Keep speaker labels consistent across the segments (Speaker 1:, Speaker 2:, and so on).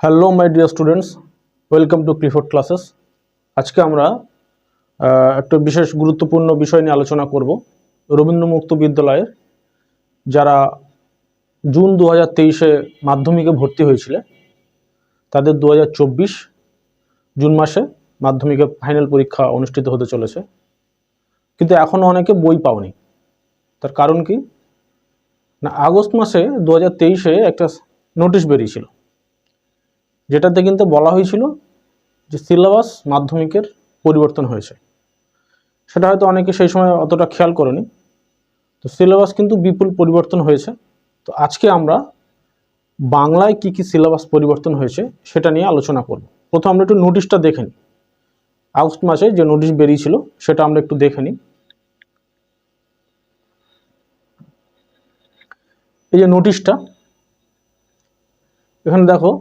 Speaker 1: Hello my dear students, welcome to Clifford classes. আজকে আমরা একটা বিশেষ গুরুত্বপূর্ণ বিষয় নিয়ে আলোচনা করব। রবীন্দ্র মুক্ত বিদ্যালয়ের যারা জুন 2023-এ মাধ্যমিকে ভর্তি হয়েছিল তাদের 2024 জুন মাসে মাধ্যমিকের ফাইনাল পরীক্ষা অনুষ্ঠিত হতে চলেছে, কিন্তু এখনও অনেকে বই পাওনি। তার কারণ কি না, আগস্ট মাসে 2023-এ একটা নোটিশ বেরিয়েছিল, যেটাতে কিন্তু বলা হয়েছিল যে সিলেবাস মাধ্যমিকের পরিবর্তন হয়েছে। সেটা হয়তো অনেকে সেই সময় অতটা খেয়াল করেনি। তো সিলেবাস কিন্তু বিপুল পরিবর্তন হয়েছে। তো আজকে আমরা বাংলায় কি কি সিলেবাস পরিবর্তন হয়েছে সেটা নিয়ে আলোচনা করব। প্রথম আমরা একটু নোটিশটা দেখে নিই। আগস্ট মাসে যে নোটিশ বেরিয়েছিল সেটা আমরা একটু দেখে নিই। এই যে নোটিশটা, এখানে দেখো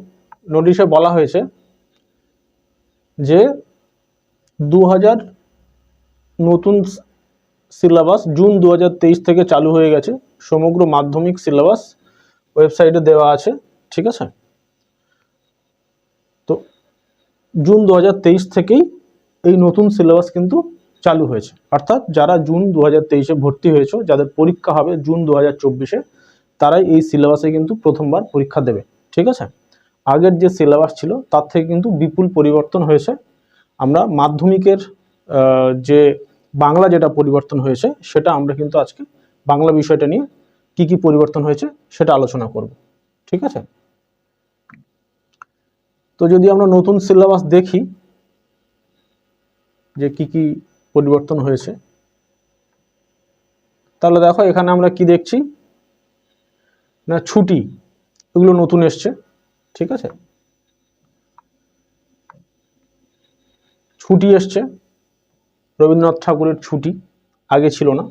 Speaker 1: নোটিশে বলা হয়েছে যে 2000 নতুন সিলেবাস জুন 2023 থেকে চালু হয়ে গেছে। সমগ্র মাধ্যমিক সিলেবাস ওয়েবসাইটে দেওয়া আছে, ঠিক আছে। তো জুন 2023 থেকেই এই নতুন সিলেবাস কিন্তু চালু হয়েছে, অর্থাৎ যারা জুন 2023-এ ভর্তি হয়েছে, যাদের পরীক্ষা হবে জুন 2024-এ, তারাই এই সিলেবাসে কিন্তু প্রথমবার পরীক্ষা দেবে, ঠিক আছে। আগের যে সিলেবাস ছিল তার থেকে কিন্তু বিপুল পরিবর্তন হয়েছে। আমরা মাধ্যমিকের যে বাংলা যেটা পরিবর্তন হয়েছে সেটা আমরা কিন্তু আজকে বাংলা বিষয়টা নিয়ে কি কি পরিবর্তন হয়েছে সেটা আলোচনা করব, ঠিক আছে। তো যদি আমরা নতুন সিলেবাস দেখি যে কি কি পরিবর্তন হয়েছে, তাহলে দেখো এখানে আমরা কি দেখছি না, ছুটি এগুলো নতুন এসছে, ঠিক আছে। ছুটি এসছে, রবীন্দ্রনাথ ঠাকুরের ছুটি আগে ছিল না।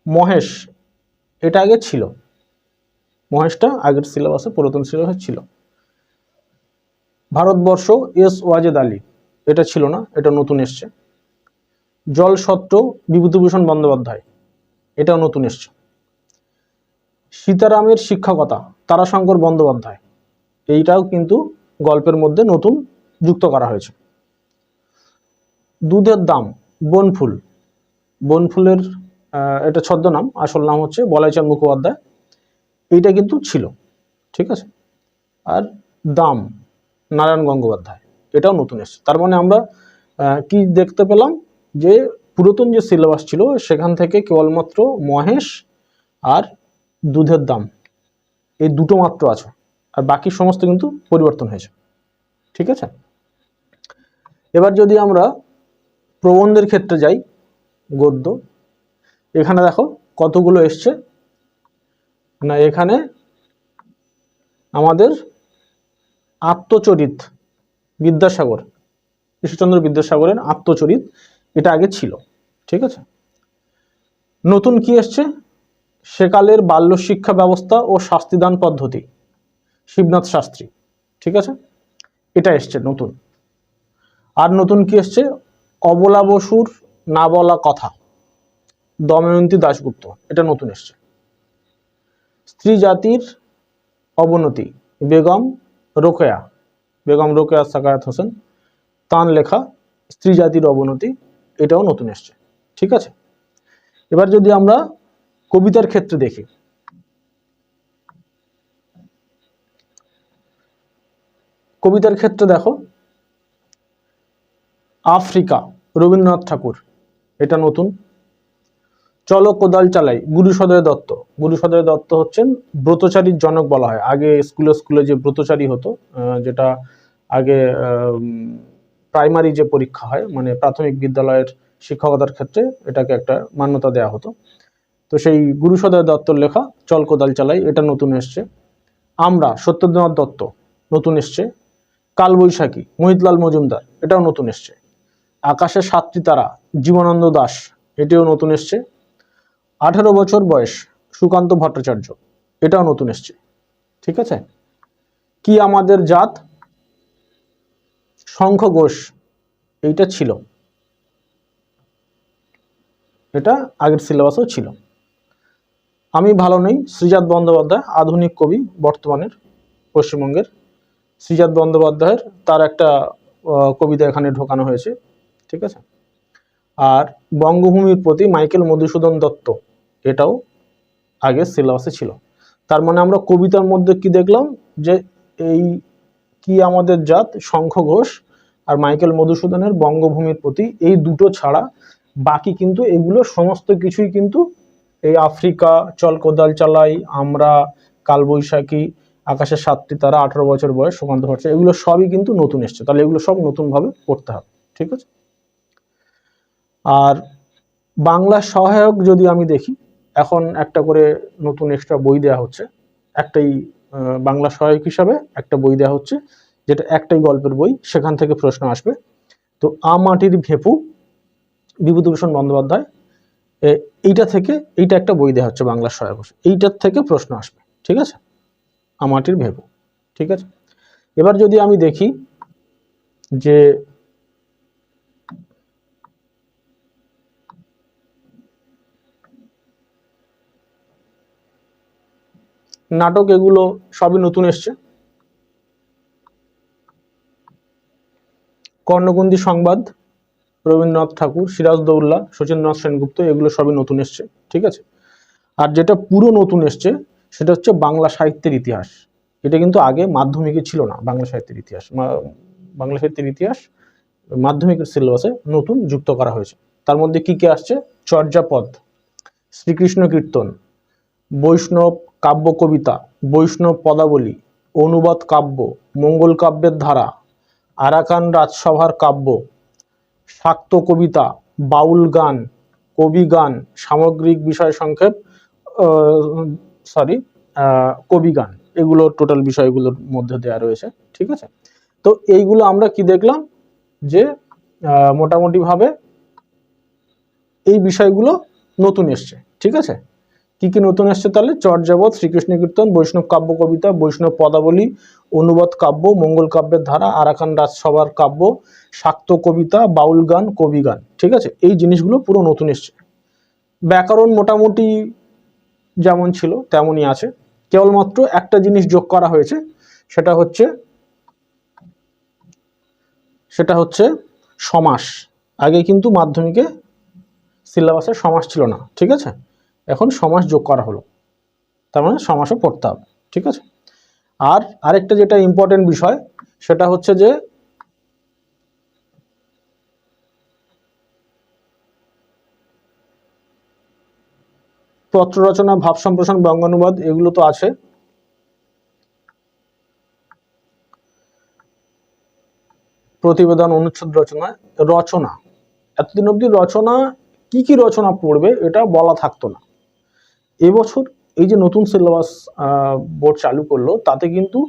Speaker 1: মহেশ, এটা আগে ছিল, মহেশটা আগের সিলেবাসে পুরাতন সিলেবাসে ছিল। ভারতবর্ষ এস ওয়াজেদ আলী, এটা ছিল না, এটা নতুন এসছে। জলসত্র বিভূতিভূষণ বন্দ্যোপাধ্যায়, এটাও নতুন এসছে। সীতারামের শিক্ষকতা তারাশঙ্কর বন্দ্যোপাধ্যায়, এইটাও কিন্তু গল্পের মধ্যে নতুন যুক্ত করা হয়েছে। দুধের দাম বনফুল, বনফুলের এটা ছদ্মনাম, আসল নাম হচ্ছে বলাইচাঁদ মুখোপাধ্যায়, এইটা কিন্তু ছিল, ঠিক আছে। আর দাম নারায়ণ গঙ্গোপাধ্যায়, এটাও নতুন এসছে। তার মানে আমরা কি দেখতে পেলাম যে পুরাতন যে সিলেবাস ছিল সেখান থেকে কেবলমাত্র মহেশ আর দুধের দাম এই দুটো মাত্র আছে, আর বাকি সমস্ত কিন্তু পরিবর্তন হয়েছে, ঠিক আছে। এবার যদি আমরা প্রবন্ধের ক্ষেত্রে যাই, গদ্য, এখানে দেখো কতগুলো এসছে না। এখানে আমাদের আত্মচরিত বিদ্যাসাগর, ঈশ্বরচন্দ্র বিদ্যাসাগরের আত্মচরিত, এটা আগে ছিল, ঠিক আছে। নতুন কি এসছে, সেকালের বাল্য শিক্ষা ব্যবস্থা ও শাস্তিদান পদ্ধতি, শিবনাথ শাস্ত্রী, ঠিক আছে, এটা এসছে নতুন। আর নতুন কি এসছে, অবলা বসুর না বলা কথা, দময়ন্তী দাশগুপ্ত, এটা নতুন এসছে। স্ত্রী জাতির অবনতি, বেগম রোকেয়া সাকায়াত হোসেন, তাঁর লেখা স্ত্রী জাতির অবনতি, এটাও নতুন এসছে, ঠিক আছে। এবার যদি আমরা কবিতার ক্ষেত্রে দেখি, কবিতার ক্ষেত্রে দেখো আফ্রিকা রবীন্দ্রনাথ ঠাকুর, এটা নতুন। চলো কোদাল চালাই গুরুসদয় দত্ত, গুরুসদয় দত্ত হচ্ছেন ব্রতচারীর জনক বলা হয়। আগে স্কুলে যে ব্রতচারী হতো, যেটা আগে প্রাইমারি যে পরীক্ষা হয়, মানে প্রাথমিক বিদ্যালয়ের শিক্ষকতার ক্ষেত্রে এটাকে একটা মান্যতা দেওয়া হতো। তো সেই গুরুসদয় দত্তর লেখা চল কোদাল চালাই, এটা নতুন এসছে। আমরা সত্যেন্দ্রনাথ দত্ত, নতুন এসছে। কালবৈশাখী মোহিতলাল মজুমদার, এটাও নতুন এসছে। আকাশে সাতটি তারা জীবনানন্দ দাশ, এটিও নতুন এসছে। 18 বছর বয়স সুকান্ত ভট্টাচার্য, এটাও নতুন এসছে, ঠিক আছে। কি আমাদের জাত শঙ্খ ঘোষ, এইটা ছিল, এটা আগের সিলেবাসেও ছিল। আমি ভালো নেই শ্রীজাত বন্দ্যোপাধ্যায়, আধুনিক কবি বর্তমানের পশ্চিমবঙ্গের, শ্রীজাত বন্দ্যোপাধ্যায়ের তার একটা কবিতা এখানে ঢোকানো হয়েছে, ঠিক আছে। আর বঙ্গভূমির প্রতি মাইকেল মধুসূদন দত্ত, এটাও আগে সিলেবাসে ছিল। তার মানে আমরা কবিতার মধ্যে কি দেখলাম, যে এই কি আমাদের জাত, শঙ্খ ঘোষ আর মাইকেল মধুসূদনের বঙ্গভূমির প্রতি, এই দুটো ছাড়া বাকি কিন্তু এগুলো সমস্ত কিছুই কিন্তু এই আফ্রিকা, চল কোদাল চালাই, আমরা, কালবৈশাখী, আকাশের 7টি তারা, 18 বছর বয়স, সুকান্ত ভট্টাচার্য, এগুলো সবই কিন্তু নতুন এসছে। তাহলে এগুলো সব নতুনভাবে পড়তে হবে, ঠিক আছে। আর বাংলা সহায়ক যদি আমি দেখি, এখন একটা করে নতুন এক্সট্রা বই দেওয়া হচ্ছে, একটাই বাংলা সহায়ক হিসাবে একটা বই দেওয়া হচ্ছে, যেটা একটাই গল্পের বই, সেখান থেকে প্রশ্ন আসবে। তো মাটির ভেপু, বিভূতিভূষণ বন্দ্যোপাধ্যায়, এইটা থেকে এইটা একটা বই দেওয়া হচ্ছে বাংলা সহায়ক, এইটার থেকে প্রশ্ন আসবে, ঠিক আছে, মাটির ভেপু, ঠিক আছে। এবার যদি আমি দেখি যে নাটক, এগুলো সবই নতুন এসছে। কর্ণকুন্তি সংবাদ, রবীন্দ্রনাথ ঠাকুর, সিরাজদৌল্লা, শচীন্দ্রনাথ সেনগুপ্ত, এগুলো সবই নতুন এসছে, ঠিক আছে। আর যেটা পুরো নতুন এসছে সেটা হচ্ছে বাংলা সাহিত্যের ইতিহাস। এটা কিন্তু আগে মাধ্যমিকে ছিল না। বাংলা সাহিত্যের ইতিহাস, বাংলা সাহিত্যের ইতিহাস মাধ্যমিকের সিলেবাসে নতুন যুক্ত করা হয়েছে। তার মধ্যে কি কি আসছে? চর্যাপদ, শ্রীকৃষ্ণ কীর্তন, বৈষ্ণব কাব্য কবিতা, বৈষ্ণব পদাবলী, অনুবাদ কাব্য, মঙ্গল কাব্যের ধারা, আরাকান রাজসভার কাব্য, শাক্ত কবিতা, বাউল গান, কবি গান, সামগ্রিক বিষয় সংক্ষেপ, কবি গান, এগুলো টোটাল বিষয়গুলোর মধ্যে দেওয়া রয়েছে, ঠিক আছে। তো এইগুলো আমরা কি দেখলাম, যে মোটামুটি ভাবে এই বিষয়গুলো নতুন এসছে, ঠিক আছে। কি কি নতুন এসছে তাহলে? চর্যাপদ, শ্রীকৃষ্ণ কীর্তন, বৈষ্ণব কাব্য কবিতা, বৈষ্ণব পদাবলী, অনুবাদ কাব্য, মঙ্গল কাব্যের ধারা, আরাকান রাজসভার কাব্য, শাক্ত কবিতা, বাউল গান, কবি গান, ঠিক আছে। এই জিনিসগুলো পুরো নতুন এসছে। ব্যাকরণ মোটামুটি যেমন ছিল তেমনই আছে, কেবলমাত্র একটা জিনিস যোগ করা হয়েছে, সেটা হচ্ছে সমাস। আগে কিন্তু মাধ্যমিকে সিলেবাসে সমাস ছিল না, ঠিক আছে। এখন সমাস যোগ করা হলো, তার মানে সমাসও পড়তে হবে, ঠিক আছে। আর আরেকটা যেটা ইম্পর্টেন্ট বিষয়, সেটা হচ্ছে যে পত্র রচনা, ভাব সম্প্রসারণ, বঙ্গানুবাদ, এগুলো তো আছে। প্রতিবেদন, অনুচ্ছেদ রচনা, রচনা, এতদিন অবধি রচনা কি কি রচনা পড়বে এটা বলা থাকতো না। এবছর এই যে নতুন সিলেবাস বোর্ড চালু করলো, তাতে কিন্তু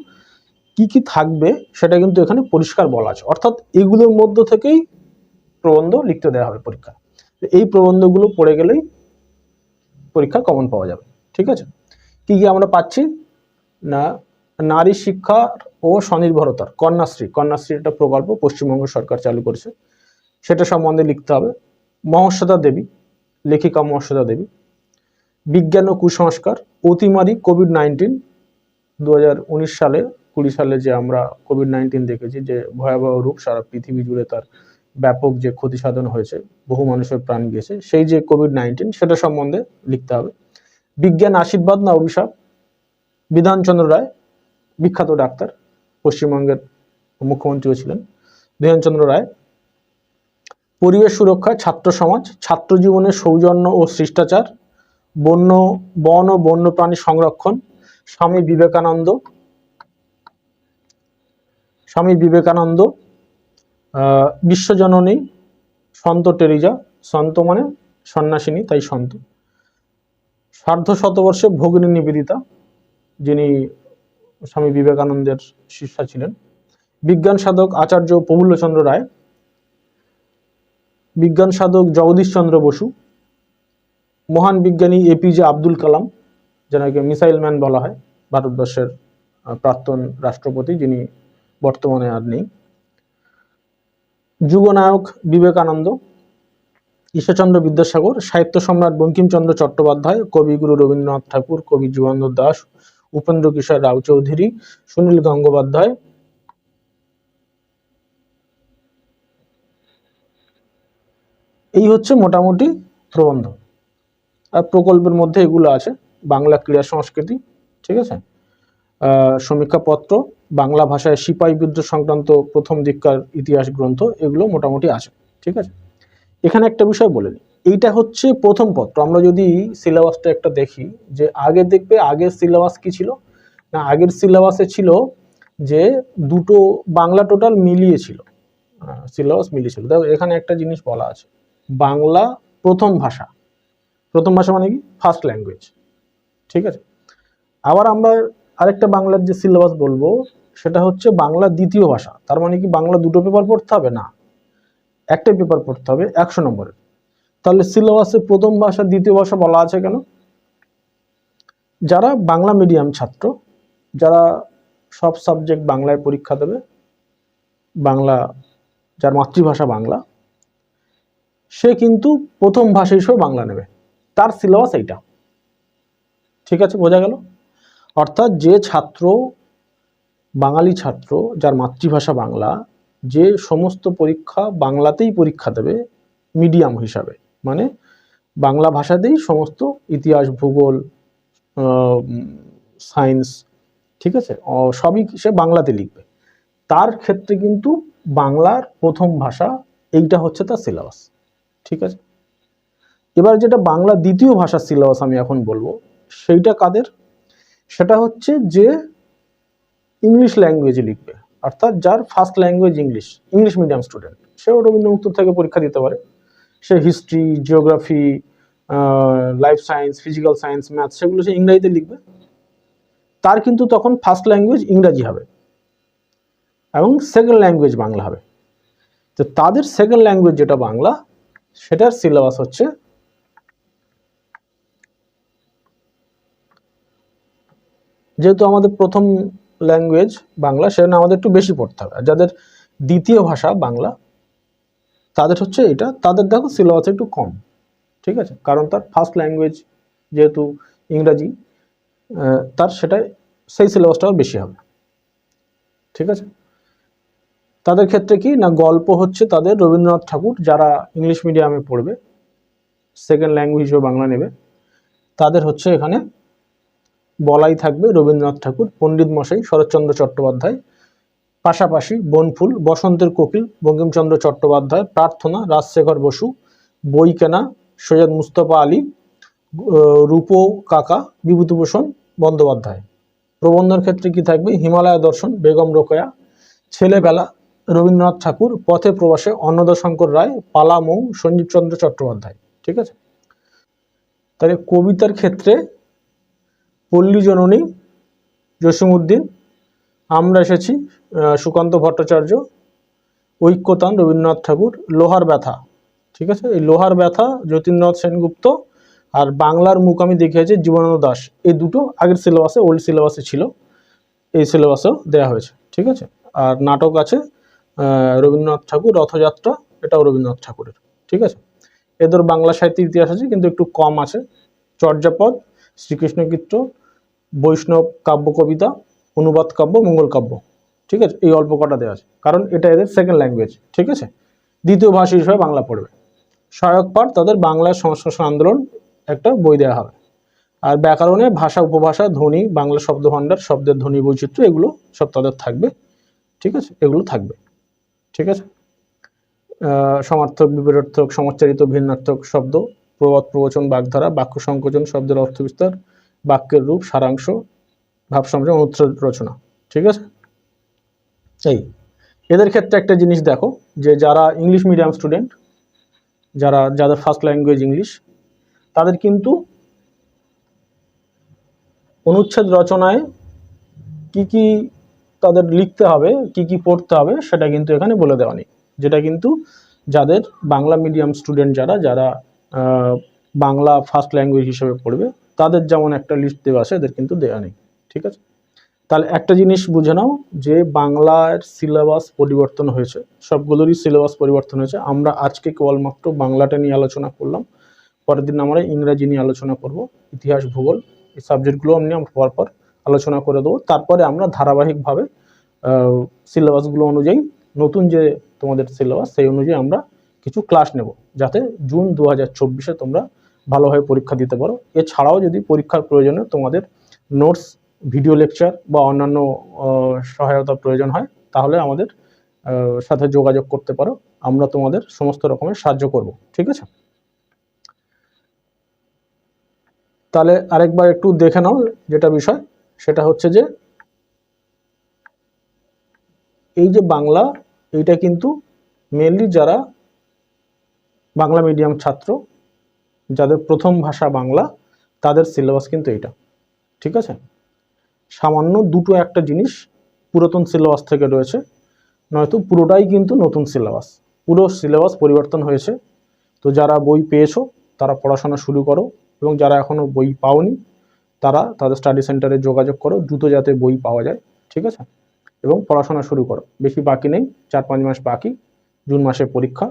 Speaker 1: কি কি থাকবে সেটা কিন্তু এখানে পরিষ্কার বলা আছে। অর্থাৎ এগুলোর মধ্য থেকেই প্রবন্ধ লিখতে দেওয়া হবে পরীক্ষা। এই প্রবন্ধগুলো পড়ে গেলেই পরীক্ষা কমন পাওয়া যাবে, ঠিক আছে। কি কি আমরা পাচ্ছি না, নারী শিক্ষা ও স্বনির্ভরতার কন্যাশ্রী একটা প্রকল্প পশ্চিমবঙ্গ সরকার চালু করেছে, সেটা সম্বন্ধে লিখতে হবে। মহাশ্বেতা দেবী, লেখিকা মহাশ্বেতা দেবী। বিজ্ঞান ও কুসংস্কার, অতিমারি, কোভিড-19, 2019 সালে 20 সালে যে আমরা কোভিড-19 দেখেছি, যে ভয়াবহ রূপ, সারা পৃথিবী জুড়ে তার ব্যাপক যে ক্ষতি সাধন হয়েছে, বহু মানুষের প্রাণ গিয়েছে, সেই যে কোভিড-19 সেটা সম্বন্ধে লিখতে হবে। বিজ্ঞান আশীর্বাদ না অভিশাপ, বিধানচন্দ্র রায়, বিখ্যাত ডাক্তার, পশ্চিমবঙ্গের মুখ্যমন্ত্রীও ছিলেন বিধানচন্দ্র রায়। পরিবেশ সুরক্ষা, ছাত্র সমাজ, ছাত্র জীবনের সৌজন্য ও শিষ্টাচার, বন ও বন্যপ্রাণী সংরক্ষণ, স্বামী বিবেকানন্দ, বিশ্বজননী, সন্ত টেরিজা, সন্ত মানে সন্ন্যাসিনী, তাই সন্ত। সার্ধ শতবর্ষে ভগিনী নিবেদিতা, যিনি স্বামী বিবেকানন্দের শিষ্যা ছিলেন। বিজ্ঞান সাধক আচার্য প্রফুল্লচন্দ্র রায়, বিজ্ঞান সাধক জগদীশ চন্দ্র বসু, মহান বিজ্ঞানী এপিজে আব্দুল কালাম, যাকে মিসাইল ম্যান বলা হয়, ভারতবর্ষের প্রাক্তন রাষ্ট্রপতি, যিনি বর্তমানে আর নেই। যুগনায়ক বিবেকানন্দ, ঈশ্বরচন্দ্র বিদ্যাসাগর, সাহিত্য সম্রাট বঙ্কিমচন্দ্র চট্টোপাধ্যায়, কবিগুরু রবীন্দ্রনাথ ঠাকুর, কবি জীবনানন্দ দাশ, উপেন্দ্র কিশোর রাও চৌধুরী, সুনীল গঙ্গোপাধ্যায়, এই হচ্ছে মোটামুটি প্রবন্ধ। আর প্রকল্পের মধ্যে এগুলো আছে, বাংলা ক্রীড়া সংস্কৃতি, ঠিক আছে, সমীক্ষাপত্র, বাংলা ভাষায় সিপাহী বিদ্রোহ সংক্রান্ত প্রথম দিককার ইতিহাস গ্রন্থ, এগুলো মোটামুটি আছে, ঠিক আছে। এখানে একটা বিষয় বলে নিই, এইটা হচ্ছে প্রথম পত্র। আমরা যদি সিলেবাসটা একটা দেখি, যে আগে দেখবে আগের সিলেবাস কি ছিল না, আগের সিলেবাসে ছিল যে দুটো বাংলা টোটাল মিলিয়ে ছিল, সিলেবাস মিলিয়ে ছিল। দেখো এখানে একটা জিনিস বলা আছে, বাংলা প্রথম ভাষা। প্রথম ভাষা মানে কি? ফার্স্ট ল্যাঙ্গুয়েজ, ঠিক আছে। আবার আমরা আরেকটা বাংলার যে সিলেবাস বলবো সেটা হচ্ছে বাংলা দ্বিতীয় ভাষা। তার মানে কি বাংলা দুটো পেপার পড়তে হবে না, একটাই পেপার পড়তে হবে 100 নম্বরের। তাহলে সিলেবাসে প্রথম ভাষা দ্বিতীয় ভাষা বলা আছে কেন? যারা বাংলা মিডিয়াম ছাত্র, যারা সব সাবজেক্ট বাংলায় পরীক্ষা দেবে, বাংলা যার মাতৃভাষা বাংলা, সে কিন্তু প্রথম ভাষা হিসেবে বাংলা নেবে, তার সিলেবাস এইটা, ঠিক আছে, বোঝা গেল? অর্থাৎ যে ছাত্র, বাঙালি ছাত্র যার মাতৃভাষা বাংলা, যে সমস্ত পরীক্ষা বাংলাতেই পরীক্ষা দেবে মিডিয়াম হিসাবে, মানে বাংলা ভাষাতেই সমস্ত ইতিহাস, ভূগোল, সায়েন্স, ঠিক আছে, সবই সে বাংলাতে লিখবে, তার ক্ষেত্রে কিন্তু বাংলার প্রথম ভাষা এইটা হচ্ছে তার সিলেবাস, ঠিক আছে। এবার যেটা বাংলা দ্বিতীয় ভাষার সিলেবাস আমি এখন বলবো, সেইটা কাদের? সেটা হচ্ছে যে ইংলিশ ল্যাঙ্গুয়েজে লিখবে, অর্থাৎ যার first language English, English medium student, সেও রবীন্দ্রমুক্ত থেকে পরীক্ষা দিতে পারে। সে history, geography, life science, physical science, math, সেগুলো সে ইংরাজিতে লিখবে। তার কিন্তু তখন ফার্স্ট ল্যাঙ্গুয়েজ ইংরাজি হবে এবং সেকেন্ড ল্যাঙ্গুয়েজ বাংলা হবে। তো তাদের সেকেন্ড ল্যাঙ্গুয়েজ যেটা বাংলা, সেটার সিলেবাস হচ্ছে যেহেতু আমাদের প্রথম ল্যাঙ্গুয়েজ বাংলা, সেজন্য আমাদের একটু বেশি পড়তে হবে। আর যাদের দ্বিতীয় ভাষা বাংলা, তাদের হচ্ছে এটা, তাদের দেখো সিলেবাস একটু কম, ঠিক আছে, কারণ তার ফার্স্ট ল্যাঙ্গুয়েজ যেহেতু ইংরাজি, তার সেটা সেই সিলেবাসটাও বেশি হবে, ঠিক আছে। তাদের ক্ষেত্রে কি না, গল্প হচ্ছে তাদের রবীন্দ্রনাথ ঠাকুর, যারা ইংলিশ মিডিয়ামে পড়বে, সেকেন্ড ল্যাঙ্গুয়েজ হিসেবে বাংলা নেবে, তাদের হচ্ছে এখানে বলাই থাকবে রবীন্দ্রনাথ ঠাকুর, পণ্ডিত মশাই শরৎচন্দ্র চট্টোপাধ্যায়, পাশাপাশি বনফুল, বসন্তের কোকিল বঙ্কিমচন্দ্র চট্টোপাধ্যায়, প্রার্থনা রাজশেখর বসু, বই কেনা সৈয়দ মুস্তফা আলী, রূপো কাকা বিভূতিভূষণ বন্দ্যোপাধ্যায়। প্রবন্ধের ক্ষেত্রে কি থাকবে? হিমালয় দর্শন বেগম রোকেয়া, ছেলেবেলা রবীন্দ্রনাথ ঠাকুর, পথে প্রবাসে অন্নদাশঙ্কর রায়, পালা মৌ সঞ্জীবচন্দ্র চট্টোপাধ্যায়, ঠিক আছে। তাহলে কবিতার ক্ষেত্রে পল্লী জননী জসীমউদ্দিন, আমরা এসেছি সুকান্ত ভট্টাচার্য, ঐক্যতান রবীন্দ্রনাথ ঠাকুর, লোহার ব্যথা, ঠিক আছে, এই লোহার ব্যথা যতীন্দ্রনাথ সেনগুপ্ত, আর বাংলার মুখ আমি দেখিয়েছি জীবনানন্দ দাশ। এই দুটো আগের সিলেবাসে, ওল্ড সিলেবাসে ছিল, এই সিলেবাসেও দেওয়া হয়েছে, ঠিক আছে। আর নাটক আছে রবীন্দ্রনাথ ঠাকুর, রথযাত্রা, এটাও রবীন্দ্রনাথ ঠাকুরের, ঠিক আছে। এদের বাংলা সাহিত্যের ইতিহাস আছে কিন্তু একটু কম আছে, চর্যাপদ, শ্রীকৃষ্ণ কীর্ত, বৈষ্ণব কাব্য কবিতা, অনুবাদ কাব্য, মঙ্গল কাব্য, ঠিক আছে, এই অল্প কটা দেওয়া আছে, কারণ এটা এদের সেকেন্ড ল্যাঙ্গুয়েজ, ঠিক আছে, দ্বিতীয় ভাষা হিসেবে বাংলা পড়বে। সহায়ক পাঠ তাদের বাংলার সংস্করণ আন্দোলন একটা বই দেওয়া হবে। আর ব্যাকরণে ভাষা, উপভাষা, ধ্বনি, বাংলা শব্দভাণ্ডার, শব্দের ধ্বনি বৈচিত্র্য, এগুলো সব তাদের থাকবে, ঠিক আছে, এগুলো থাকবে, ঠিক আছে। সমার্থক, বিপরীতার্থক, সমাচ্চারিত, ভিন্নার্থক শব্দ, প্রবাদ, প্রবচন, বাগধারা, বাক্য সংকোচন, শব্দের অর্থ বিস্তার, বাক্যের রূপ, সারাংশ, ভাব সংযোজন, অনুচ্ছেদ রচনা, ঠিক আছে। এই এদের ক্ষেত্রে একটা জিনিস দেখো, যে যারা ইংলিশ মিডিয়াম স্টুডেন্ট, যাদের ফার্স্ট ল্যাঙ্গুয়েজ ইংলিশ, তাদের কিন্তু অনুচ্ছেদ রচনায় কি কি তাদের লিখতে হবে, কি কি পড়তে হবে, সেটা কিন্তু এখানে বলে দেওয়া নেই, যেটা কিন্তু যাদের বাংলা মিডিয়াম স্টুডেন্ট, যারা বাংলা ফার্স্ট ল্যাঙ্গুয়েজ হিসেবে পড়বে, তাদের যেমন একটা লিস্ট দেওয়া আছে, এদের কিন্তু দেওয়া নেই, ঠিক আছে। তাহলে একটা জিনিস বুঝে নাও, যে বাংলার সিলেবাস পরিবর্তন হয়েছে, সবগুলোরই সিলেবাস পরিবর্তন হয়েছে। আমরা আজকে কেবলমাত্র বাংলাটা নিয়ে আলোচনা করলাম, পরের দিন আমরা ইংরাজি নিয়ে আলোচনা করব, ইতিহাস, ভূগোল, এই সাবজেক্টগুলো আমি পরপর আলোচনা করে দেবো। তারপরে আমরা ধারাবাহিকভাবে সিলেবাসগুলো অনুযায়ী, নতুন যে তোমাদের সিলেবাস, সেই অনুযায়ী আমরা কিছু ক্লাস নেব, যাতে জুন 2024-এ তোমরা ভালোভাবে পরীক্ষা দিতে পারো। এছাড়াও যদি পরীক্ষার প্রয়োজনে তোমাদের নোটস, ভিডিও লেকচার বা অন্যান্য সহায়তা প্রয়োজন হয়, তাহলে আমাদের সাথে যোগাযোগ করতে পারো। আমরা তোমাদের সমস্ত রকমের সাহায্য করব, ঠিক আছে? তাহলে আরেকবার একটু দেখে নাও যেটা বিষয়, সেটা হচ্ছে যে এই যে বাংলা, এইটা কিন্তু মেনলি যারা বাংলা মিডিয়াম ছাত্র, যাদের প্রথম ভাষা বাংলা, তাদের সিলেবাস কিন্তু এইটা, ঠিক আছে? সামান্য দুটো একটা জিনিস পুরাতন সিলেবাস থেকে রয়েছে, নয়তো পুরোটাই কিন্তু নতুন সিলেবাস। পুরো সিলেবাস পরিবর্তন হয়েছে। তো যারা বই পেয়েছো তারা পড়াশোনা শুরু করো, এবং যারা এখনও বই পাওনি তারা তাদের স্টাডি সেন্টারে যোগাযোগ করো, দ্রুত যাতে বই পাওয়া যায়, ঠিক আছে? এবং পড়াশোনা শুরু করো। বেশি বাকি নেই, 4-5 মাস বাকি, জুন মাসে পরীক্ষা।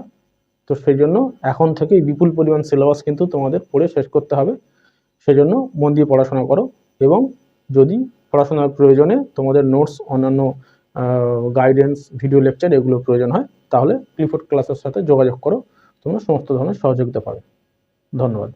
Speaker 1: তো সেই জন্য এখন থেকেই বিপুল পরিমাণ সিলেবাস কিন্তু তোমাদের পড়ে শেষ করতে হবে। সেজন্য মন দিয়ে পড়াশোনা করো, এবং যদি পড়াশোনার প্রয়োজনে তোমাদের নোটস, অন্যান্য গাইডেন্স, ভিডিও লেকচার এগুলো প্রয়োজন হয়, তাহলে ক্লিফোর্ড ক্লাসের সাথে যোগাযোগ করো, তোমরা সমস্ত ধরনের সহযোগিতা পাবে। ধন্যবাদ।